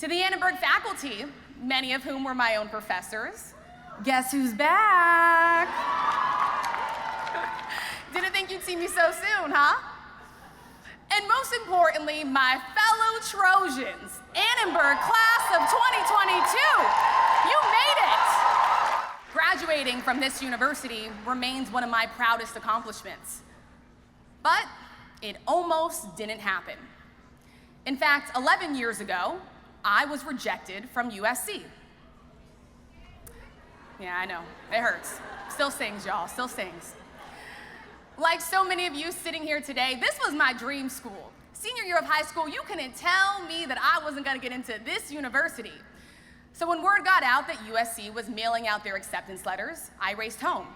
To the Annenberg faculty, many of whom were my own professors, guess who's back? Didn't think you'd see me so soon, huh? And most importantly, my fellow Trojans, Annenberg class of 2022, you made it! Graduating from this university remains one of my proudest accomplishments. But it almost didn't happen. In fact, 11 years ago, I was rejected from USC. Yeah, I know, it hurts. Still stings, y'all, still stings. Like so many of you sitting here today, this was my dream school. Senior year of high school, you couldn't tell me that I wasn't gonna get into this university. So when word got out that USC was mailing out their acceptance letters, I raced home.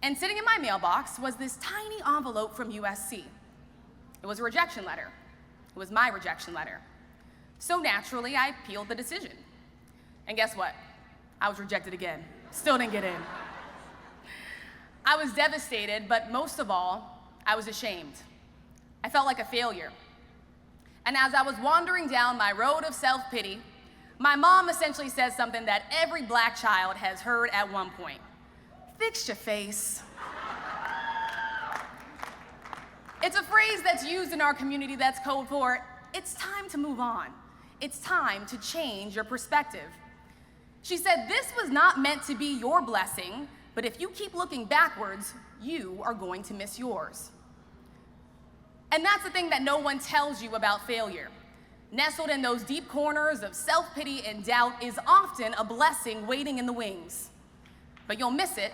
And sitting in my mailbox was this tiny envelope from USC. It was a rejection letter. It was my rejection letter. So naturally, I peeled the decision. And guess what? I was rejected again. Still didn't get in. I was devastated, but most of all, I was ashamed. I felt like a failure. And as I was wandering down my road of self-pity, my mom essentially says something that every black child has heard at one point. Fix your face. It's a phrase that's used in our community that's code for, it's time to move on. It's time to change your perspective. She said, this was not meant to be your blessing, but if you keep looking backwards, you are going to miss yours. And that's the thing that no one tells you about failure. Nestled in those deep corners of self-pity and doubt is often a blessing waiting in the wings. But you'll miss it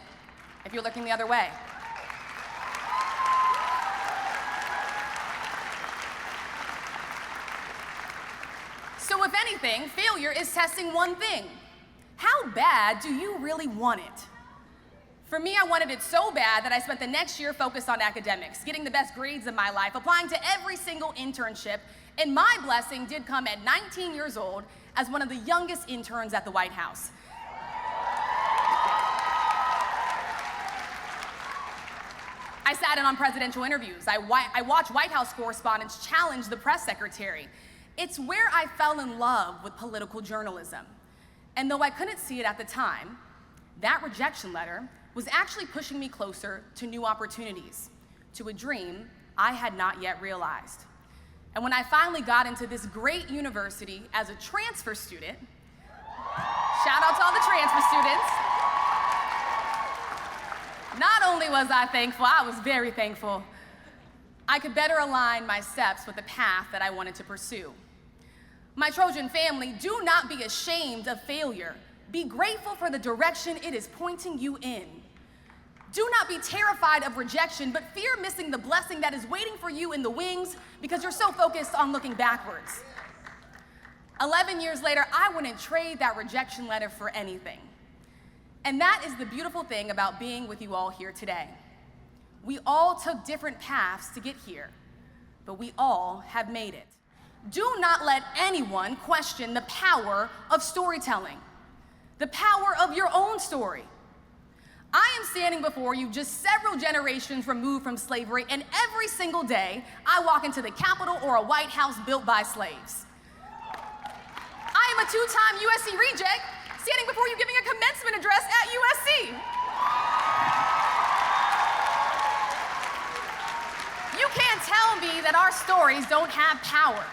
if you're looking the other way. So if anything, failure is testing one thing. How bad do you really want it? For me, I wanted it so bad that I spent the next year focused on academics, getting the best grades of my life, applying to every single internship, and my blessing did come at 19 years old as one of the youngest interns at the White House. I sat in on presidential interviews. I watched White House correspondents challenge the press secretary. It's where I fell in love with political journalism. And though I couldn't see it at the time, that rejection letter was actually pushing me closer to new opportunities, to a dream I had not yet realized. And when I finally got into this great university as a transfer student, shout out to all the transfer students, not only was I thankful, I was very thankful, I could better align my steps with the path that I wanted to pursue. My Trojan family, do not be ashamed of failure. Be grateful for the direction it is pointing you in. Do not be terrified of rejection, but fear missing the blessing that is waiting for you in the wings because you're so focused on looking backwards. 11 years later, I wouldn't trade that rejection letter for anything. And that is the beautiful thing about being with you all here today. We all took different paths to get here, but we all have made it. Do not let anyone question the power of storytelling, the power of your own story. I am standing before you just several generations removed from slavery, and every single day I walk into the Capitol or a White House built by slaves. I am a two-time USC reject standing before you giving a commencement address at USC. You can't tell me that our stories don't have power.